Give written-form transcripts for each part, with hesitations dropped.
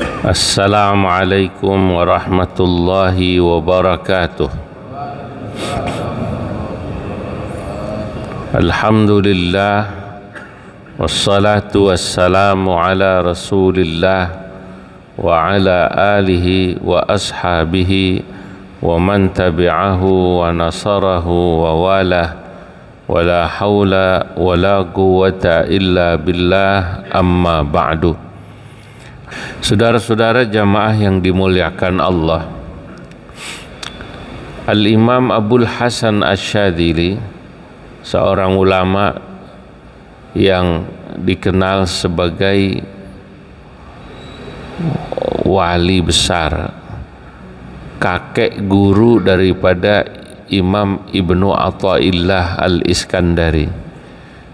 Assalamualaikum warahmatullahi wabarakatuh. Alhamdulillah, wassalatu wassalamu ala rasulillah wa ala alihi wa ashabihi wa man tabi'ahu wa nasarahu wa walah, wa la hawla wa la quwwata illa billah, amma ba'du. Saudara-saudara jamaah yang dimuliakan Allah, Al-Imam Abul Hasan Asy-Syadzili, seorang ulama yang dikenal sebagai wali besar, kakek guru daripada Imam Ibnu Athaillah Al-Iskandari.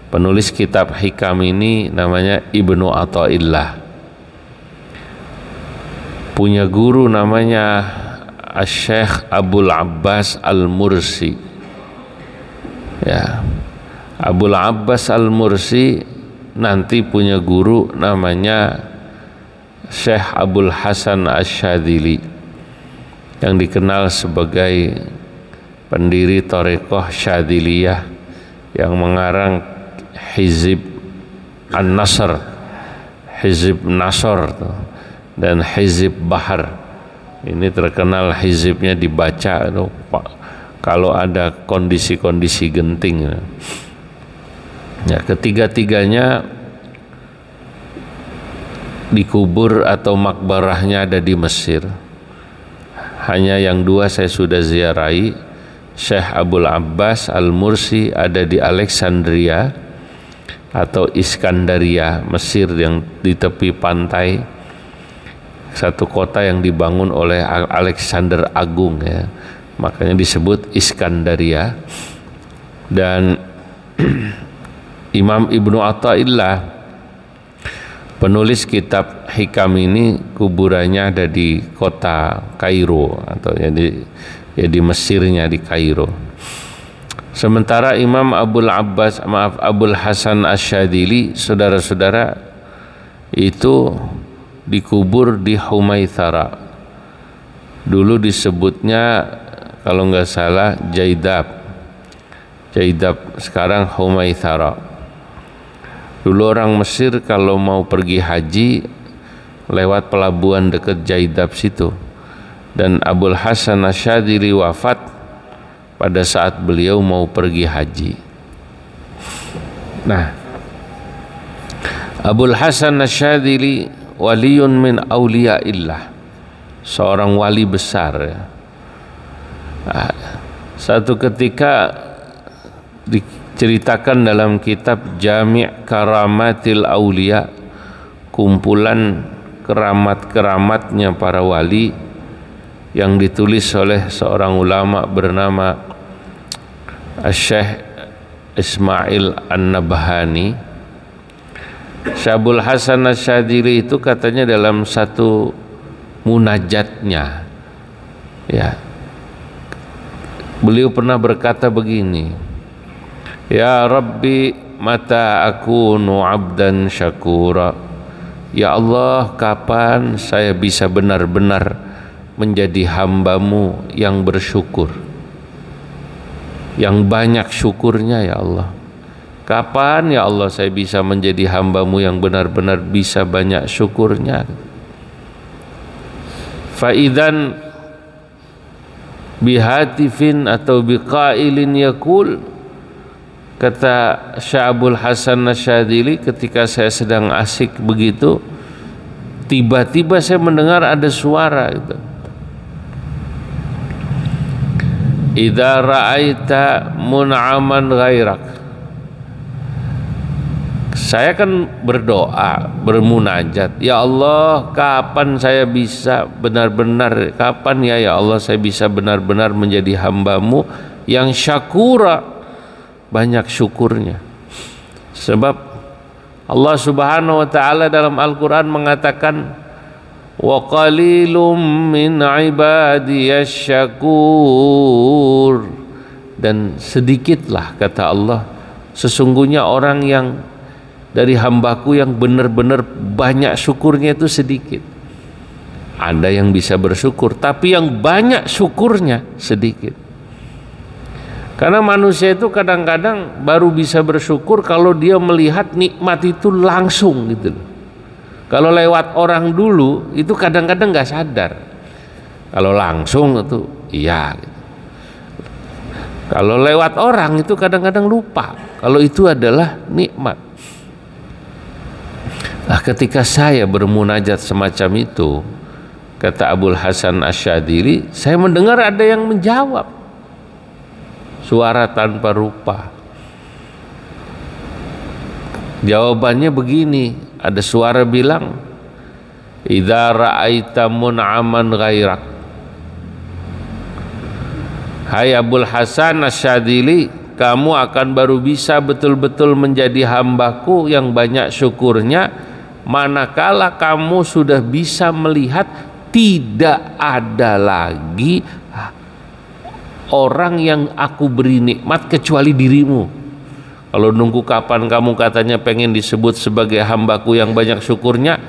Penulis kitab hikam ini namanya Ibnu Athaillah. Punya guru namanya Syekh Abul Abbas Al-Mursi. Ya, Abul Abbas Al-Mursi nanti punya guru namanya Syekh Abul Hasan Asy-Syadzili, yang dikenal sebagai pendiri Thariqah Syadziliyah, yang mengarang Hizib An-Nasr, Hizib Nasr dan Hizib Bahar. Ini terkenal hizibnya dibaca kalau ada kondisi-kondisi genting. Ya, ketiga-tiganya dikubur atau makbarahnya ada di Mesir. Hanya yang dua saya sudah ziarahi. Syekh Abul Abbas Al-Mursi ada di Alexandria atau Iskandaria, Mesir, yang di tepi pantai, satu kota yang dibangun oleh Alexander Agung, ya, makanya disebut Iskandaria. Dan Imam Ibnu Athaillah, penulis kitab hikam ini, kuburannya ada di kota Kairo, atau ya di Mesirnya, di Kairo. Sementara Imam Abul Hasan Asy-Syadzili, saudara-saudara, itu dikubur di Humaitsara. Dulu disebutnya kalau nggak salah Jaidab, sekarang Humaitsara. Dulu orang Mesir kalau mau pergi haji lewat pelabuhan dekat Jaidab situ. Dan Abul Hasan Asy-Syadzili wafat pada saat beliau mau pergi haji. Nah, Abul Hasan Asy-Syadzili waliyun min auliyaillah, seorang wali besar, ya. Satu ketika diceritakan dalam kitab Jami' Karamatil Auliya, kumpulan keramat-keramatnya para wali, yang ditulis oleh seorang ulama bernama Syekh Ismail An-Nabhani. Syabul Hasan Asy-Syadzili itu katanya dalam satu munajatnya, ya, beliau pernah berkata begini, ya Rabbi mata akunu abdan syakura, ya Allah, kapan saya bisa benar-benar menjadi hambamu yang bersyukur, yang banyak syukurnya, ya Allah. Kapan ya Allah saya bisa menjadi hambamu yang benar-benar bisa banyak syukurnya? Faidan bihatifin atau biqailin yakul, kata Syabul Hasan Asy-Syadzili, ketika saya sedang asik begitu, tiba-tiba saya mendengar ada suara gitu. Idza ra'aita mun'aman ghairak. Saya kan berdoa, bermunajat, ya Allah, kapan saya bisa benar-benar, kapan ya Allah saya bisa benar-benar menjadi hambamu yang syakura, banyak syukurnya. Sebab Allah Subhanahu wa taala dalam Al-Qur'an mengatakan, wa qalilum min ibadiyasy syakur, dan sedikitlah, kata Allah, sesungguhnya orang yang dari hambaku yang benar-benar banyak syukurnya itu sedikit. Ada yang bisa bersyukur, tapi yang banyak syukurnya sedikit. Karena manusia itu kadang-kadang baru bisa bersyukur kalau dia melihat nikmat itu langsung gitu loh. Kalau lewat orang dulu itu kadang-kadang nggak sadar. Kalau langsung itu iya gitu. Kalau lewat orang itu kadang-kadang lupa kalau itu adalah nikmat. Nah, ketika saya bermunajat semacam itu, kata Abul Hasan Asyadili, saya mendengar ada yang menjawab. Suara tanpa rupa. Jawabannya begini, ada suara bilang, "Idza ra'aita mun'aman ghairak." Hai Abul Hasan Asyadili, kamu akan baru bisa betul-betul menjadi hambaku yang banyak syukurnya manakala kamu sudah bisa melihat tidak ada lagi orang yang aku beri nikmat kecuali dirimu. Kalau nunggu kapan kamu katanya pengen disebut sebagai hambaku yang banyak syukurnya,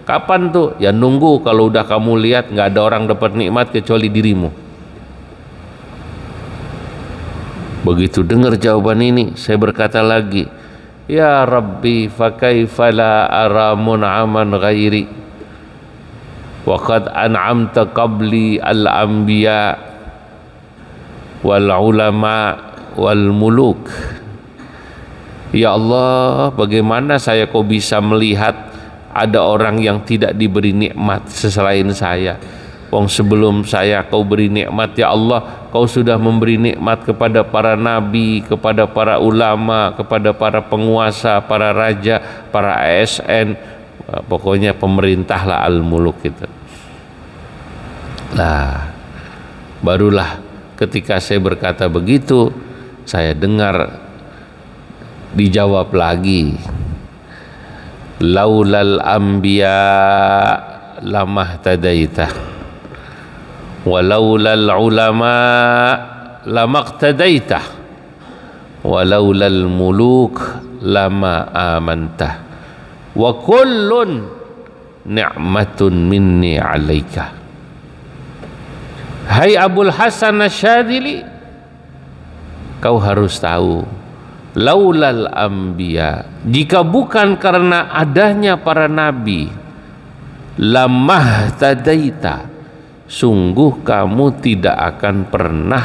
kapan tuh? Ya nunggu kalau udah kamu lihat nggak ada orang dapat nikmat kecuali dirimu. Begitu dengar jawaban ini, saya berkata lagi, ya Rabbi fa kaifa la ara mun'aman ghairi wa qad an'amta qabli al-anbiya wal ulama wal muluk. Ya Allah, bagaimana saya kok bisa melihat ada orang yang tidak diberi nikmat selain saya? Wong sebelum saya kau beri nikmat, ya Allah, kau sudah memberi nikmat kepada para nabi, kepada para ulama, kepada para penguasa, para raja, para ASN, pokoknya pemerintahlah al-muluk itu. Nah, barulah ketika saya berkata begitu, saya dengar dijawab lagi, laulal anbiya lamahtadaita walaulal ulama lamaqtadaita walaulal muluk lama amanta wa kullun ni'matun minni alaika. Hai Abul Hasan Asyadili, kau harus tahu, laulal anbiya, jika bukan karena adanya para nabi, lamahtadaita, sungguh kamu tidak akan pernah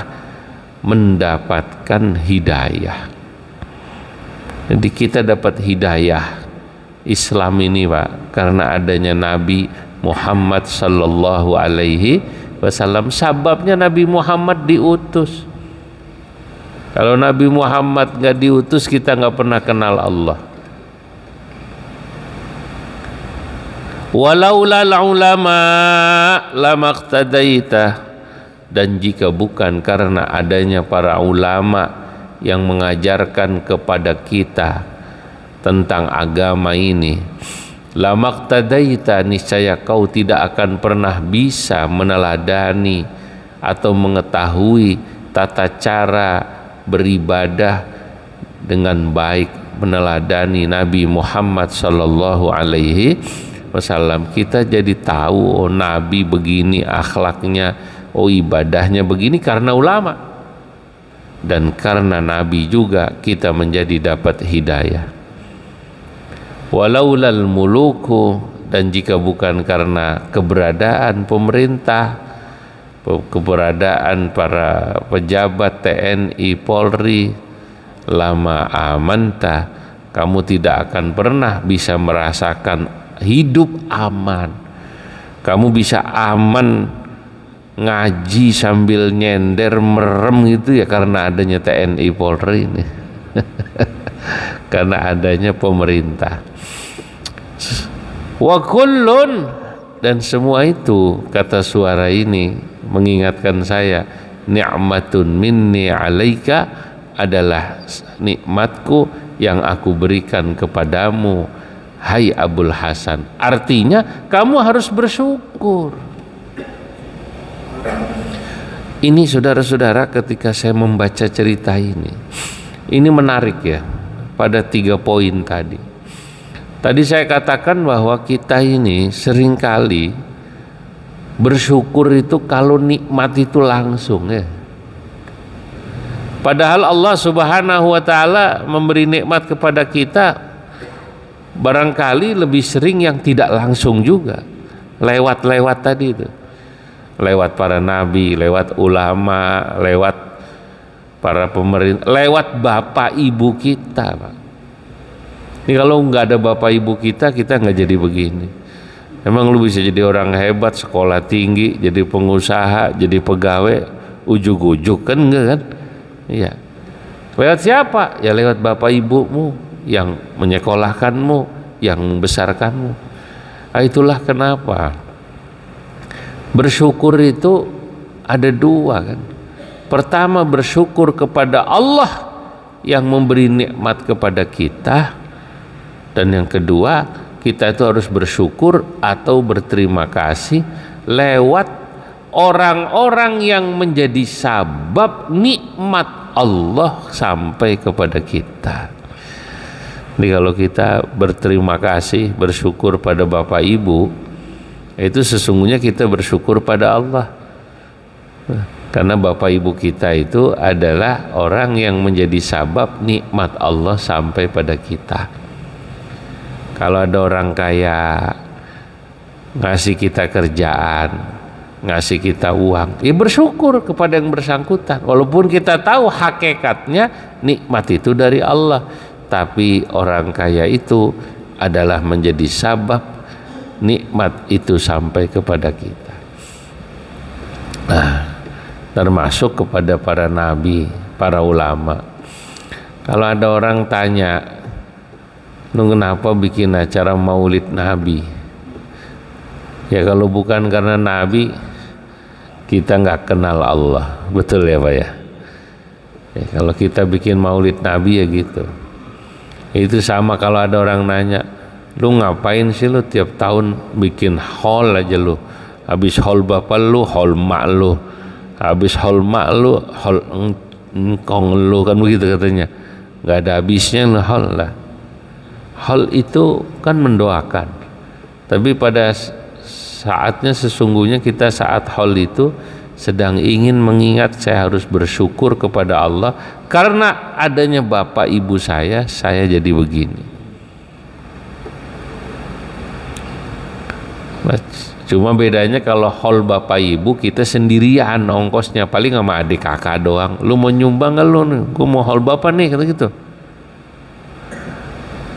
mendapatkan hidayah. Jadi kita dapat hidayah Islam ini Pak, karena adanya Nabi Muhammad sallallahu alaihi wasallam. Sababnya Nabi Muhammad diutus. Kalau Nabi Muhammad nggak diutus, kita nggak pernah kenal Allah. Walaulal ulama lamaqtadaita, dan jika bukan karena adanya para ulama yang mengajarkan kepada kita tentang agama ini, lamaqtadaita, niscaya kau tidak akan pernah bisa meneladani atau mengetahui tata cara beribadah dengan baik, meneladani Nabi Muhammad sallallahu alaihi wasallam. Kita jadi tahu, oh Nabi begini akhlaknya, oh ibadahnya begini karena ulama, dan karena Nabi juga kita menjadi dapat hidayah. Walaulal muluku, dan jika bukan karena keberadaan pemerintah, keberadaan para pejabat TNI, Polri, lama amanta, kamu tidak akan pernah bisa merasakan hidup aman. Kamu bisa aman ngaji sambil nyender merem gitu ya karena adanya TNI Polri ini. Karena adanya pemerintah. Wa kullun, dan semua itu, kata suara ini mengingatkan saya, ni'matun minni alaika, adalah nikmatku yang aku berikan kepadamu, hai Abul Hasan. Artinya kamu harus bersyukur. Ini saudara-saudara, ketika saya membaca cerita ini menarik ya, pada 3 poin tadi. Tadi saya katakan bahwa kita ini seringkali Bersyukur itu kalau nikmat itu langsung ya. Padahal Allah Subhanahu wa taala memberi nikmat kepada kita barangkali lebih sering yang tidak langsung juga. Lewat-lewat tadi itu. Lewat para nabi, lewat ulama, lewat para pemerintah, lewat bapak ibu kita, Pak. Ini kalau nggak ada bapak ibu kita nggak jadi begini. Emang lu bisa jadi orang hebat, sekolah tinggi, jadi pengusaha, jadi pegawai, ujuk-ujuk kan enggak kan? Iya. Lewat siapa? Ya lewat bapak ibumu yang menyekolahkanmu, yang membesarkanmu. Nah, itulah kenapa bersyukur itu ada dua kan. Pertama, bersyukur kepada Allah yang memberi nikmat kepada kita, dan yang kedua, kita itu harus bersyukur atau berterima kasih lewat orang-orang yang menjadi sabab nikmat Allah sampai kepada kita. Jadi kalau kita berterima kasih, bersyukur pada Bapak Ibu, itu sesungguhnya kita bersyukur pada Allah. Karena Bapak Ibu kita itu adalah orang yang menjadi sabab nikmat Allah sampai pada kita. Kalau ada orang kaya ngasih kita kerjaan, ngasih kita uang, ya bersyukur kepada yang bersangkutan. Walaupun kita tahu hakikatnya nikmat itu dari Allah, tapi orang kaya itu adalah menjadi sabab nikmat itu sampai kepada kita. Nah, termasuk kepada para nabi, para ulama. Kalau ada orang tanya, lu kenapa bikin acara maulid nabi? Ya kalau bukan karena nabi, kita nggak kenal Allah. Betul ya Pak ya? Ya kalau kita bikin maulid nabi ya gitu. Itu sama kalau ada orang nanya, lu ngapain sih lu tiap tahun bikin haul aja lu? Habis haul bapak lu, haul mak lu. Habis haul mak lu, haul engkong lu, kan begitu katanya. Nggak ada habisnya lu haul lah. Hal itu kan mendoakan, tapi pada saatnya sesungguhnya kita saat hal itu sedang ingin mengingat saya harus bersyukur kepada Allah karena adanya bapak ibu saya jadi begini. Cuma bedanya kalau hal bapak ibu kita sendirian ongkosnya, paling sama adik kakak doang. Lu mau nyumbang nggak lu? Gue mau hal bapak nih, kata gitu.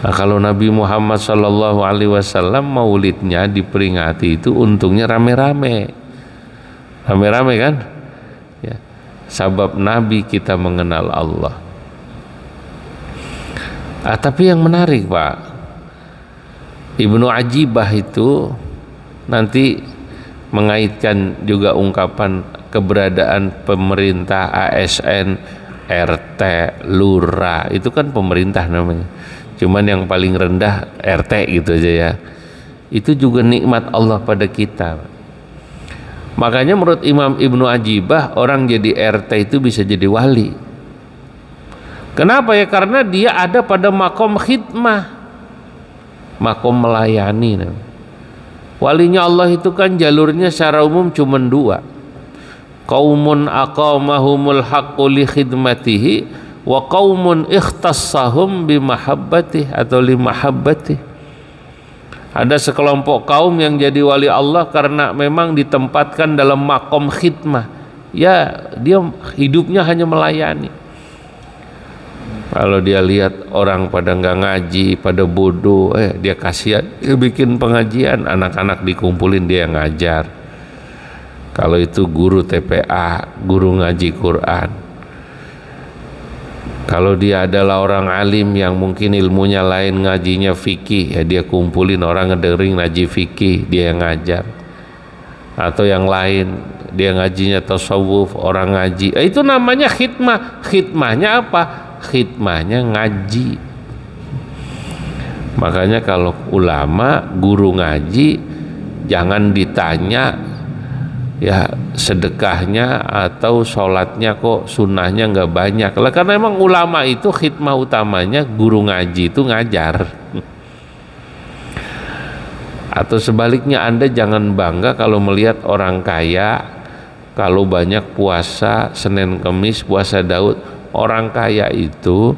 Nah, kalau Nabi Muhammad SAW maulidnya diperingati itu untungnya rame-rame kan ya, sabab Nabi kita mengenal Allah. Tapi yang menarik Pak, Ibnu Ajibah itu nanti mengaitkan juga ungkapan keberadaan pemerintah, ASN, RT, lurah, itu kan pemerintah namanya. Cuman yang paling rendah RT gitu aja ya. Itu juga nikmat Allah pada kita. Makanya menurut Imam Ibnu Ajibah, orang jadi RT itu bisa jadi wali. Kenapa ya? Karena dia ada pada makom khidmah, makom melayani. Walinya Allah itu kan jalurnya secara umum cuma dua. Qaumun aqamahumul haqqu li khidmatihi wa qaumun ikhtassahum bimahabbatih atau limahabbatih. Ada sekelompok kaum yang jadi wali Allah karena memang ditempatkan dalam makom khidmah. Ya, dia hidupnya hanya melayani. Kalau dia lihat orang pada nggak ngaji, pada bodoh, dia kasihan, dia bikin pengajian, anak-anak dikumpulin, dia yang ngajar. Kalau itu guru TPA, guru ngaji Quran. Kalau dia adalah orang alim yang mungkin ilmunya lain, ngajinya fikih, ya dia kumpulin orang ngedengerin ngaji fikih, dia yang ngajar. Atau yang lain, dia ngajinya tasawuf, orang ngaji. Itu namanya khidmah. Khidmahnya apa? Khidmahnya ngaji. Makanya kalau ulama, guru ngaji, jangan ditanya ya sedekahnya atau sholatnya kok sunnahnya nggak banyak lah, karena emang ulama itu khidmah utamanya guru ngaji itu ngajar. Atau sebaliknya, Anda jangan bangga kalau melihat orang kaya, kalau banyak puasa Senin Kemis, puasa Daud. Orang kaya itu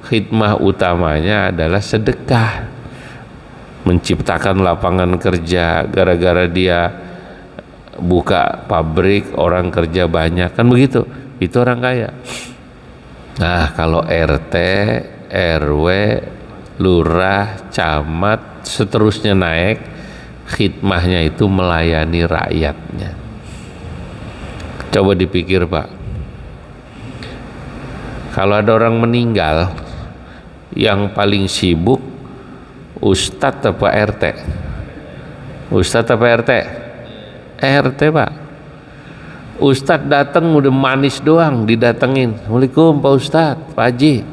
khidmah utamanya adalah sedekah, menciptakan lapangan kerja. Gara-gara dia buka pabrik, orang kerja banyak, kan begitu. Itu orang kaya. Nah, kalau RT, RW, lurah, camat, seterusnya naik, khidmahnya itu melayani rakyatnya. Coba dipikir, Pak, kalau ada orang meninggal, yang paling sibuk Ustadz apa RT? Ustadz apa RT? RT, Pak. Ustadz datang udah manis doang didatengin. Assalamualaikum Pak Ustadz, Pak Haji,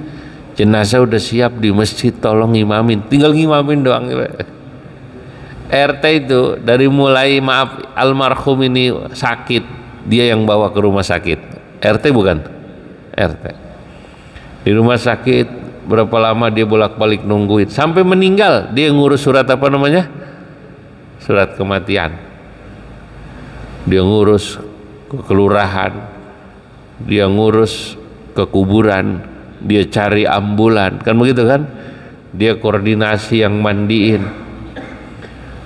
jenazah udah siap di masjid, tolong imamin. Tinggal ngimamin doang. RT itu dari mulai maaf almarhum ini sakit, dia yang bawa ke rumah sakit. RT bukan? RT. Di rumah sakit berapa lama dia bolak-balik nungguin sampai meninggal, dia ngurus surat apa namanya? Surat kematian. Dia ngurus ke kelurahan, dia ngurus ke kuburan, dia cari ambulan, kan begitu kan? Dia koordinasi yang mandiin.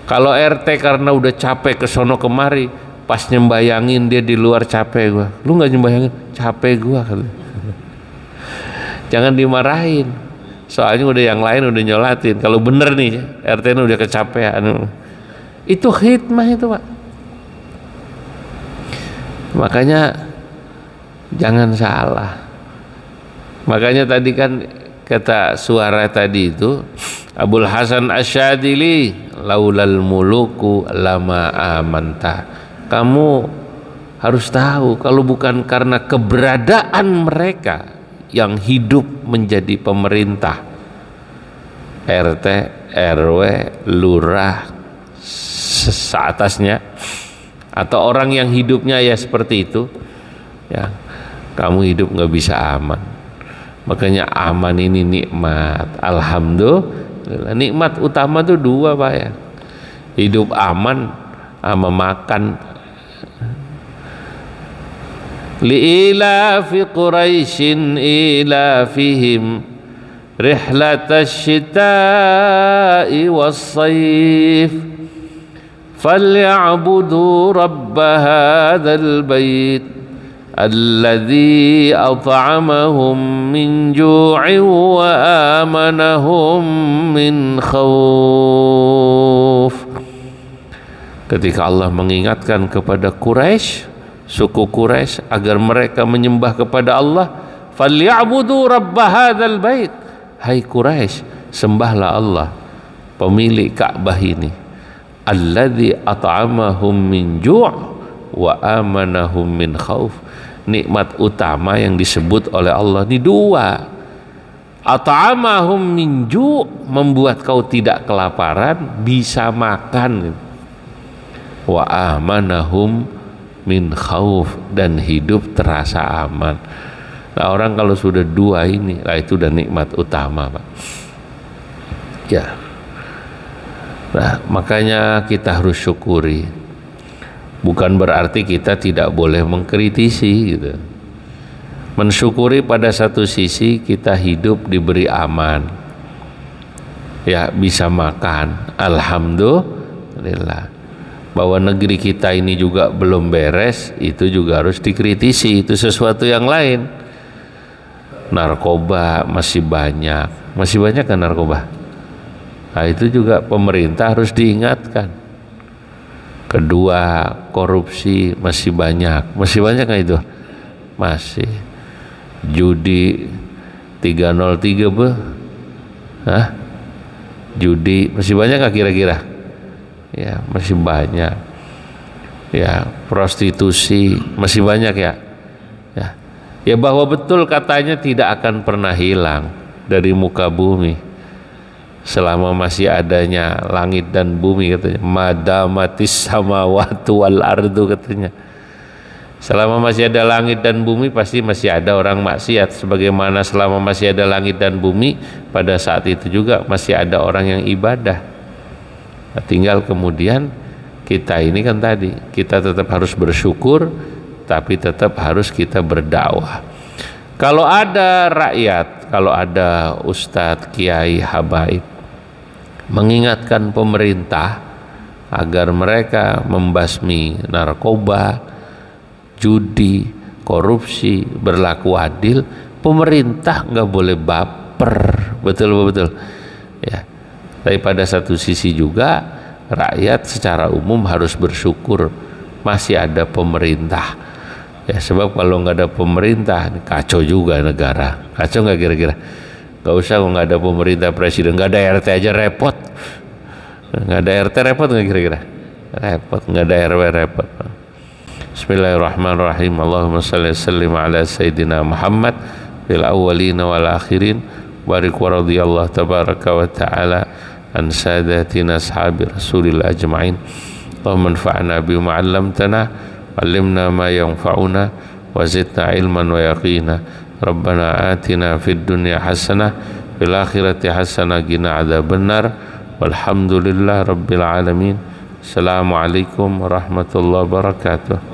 Kalau RT karena udah capek ke sono kemari, pas nyembayangin dia di luar, capek gua. Lu nggak nyembayangin? Capek gua. Jangan dimarahin, soalnya udah yang lain udah nyolatin. Kalau bener nih RT udah kecapean, itu khidmah itu, Pak. Makanya jangan salah. Makanya tadi kan kata suara tadi itu Abul Hasan Asyadili, laulal muluku lama amanta. Kamu harus tahu, kalau bukan karena keberadaan mereka yang hidup menjadi pemerintah, RT, RW, lurah, seatasnya, atau orang yang hidupnya ya seperti itu, ya kamu hidup nggak bisa aman. Makanya aman ini nikmat. Alhamdulillah, nikmat utama tuh dua, Pak, ya. Hidup aman sama makan. Li'ilafi Quraisyin ilafihim rihlatasy syita'i was-sayf falya'budu rabb hadzal bait alladzi at'amahum min ju'in wa amanahum min khauf. Ketika Allah mengingatkan kepada Quraisy, suku Quraisy, agar mereka menyembah kepada Allah, falya'budu rabb hadzal bait. Hai Quraisy, sembahlah Allah, pemilik Ka'bah ini, alladzi at'amahum min ju' wa amanahum min khauf. Nikmat utama yang disebut oleh Allah ini dua. At'amahum min ju', membuat kau tidak kelaparan, bisa makan. Wa amanahum min khauf, dan hidup terasa aman. Nah, orang kalau sudah dua ini, lah itu udah nikmat utama, Pak. Ya. Nah, makanya kita harus syukuri. Bukan berarti kita tidak boleh mengkritisi gitu. Mensyukuri pada satu sisi kita hidup diberi aman. Ya, bisa makan. Alhamdulillah. Bahwa negeri kita ini juga belum beres, itu juga harus dikritisi. Itu sesuatu yang lain. Narkoba masih banyak kan narkoba. Nah, itu juga pemerintah harus diingatkan. Kedua, korupsi masih banyak kan itu? Masih. Judi 303 Hah? Judi masih banyak gak kira-kira? Ya, masih banyak. Ya, prostitusi masih banyak ya. Ya, bahwa betul katanya tidak akan pernah hilang dari muka bumi selama masih adanya langit dan bumi, katanya. Madamatis samawatu wal ardu, katanya. Selama masih ada langit dan bumi pasti masih ada orang maksiat, sebagaimana selama masih ada langit dan bumi pada saat itu juga masih ada orang yang ibadah. Nah, tinggal kemudian kita ini kan tadi, kita tetap harus bersyukur, tapi tetap harus kita berdakwah. Kalau ada rakyat, kalau ada ustadz, kiai, habaib mengingatkan pemerintah agar mereka membasmi narkoba, judi, korupsi, berlaku adil, pemerintah nggak boleh baper, betul ya. Tapi pada satu sisi juga rakyat secara umum harus bersyukur masih ada pemerintah ya, sebab kalau nggak ada pemerintah kacau juga negara. Kacau nggak kira-kira? Nggak usah kalau nggak ada pemerintah, presiden, nggak ada RT aja repot. Nggak ada RT repot nggak kira-kira? Repot. Nggak ada RW repot. Bismillahirrahmanirrahim. Allahumma shalli wa sallim ala sayyidina Muhammad fil awwalin wal akhirin, barik wa radhiyallahu tabaraka wa ta'ala an sadatina ashabi rasulillah ajma'in. Allahumma anfa'na bima 'allamtana, 'allimna ma yanfa'una, wa zidna ilman wa yaqina. Rabbana atina fid dunya hasanah, fil akhirati hasanah, qina adzabannar. Walhamdulillah rabbil alamin. Assalamualaikum warahmatullahi wabarakatuh.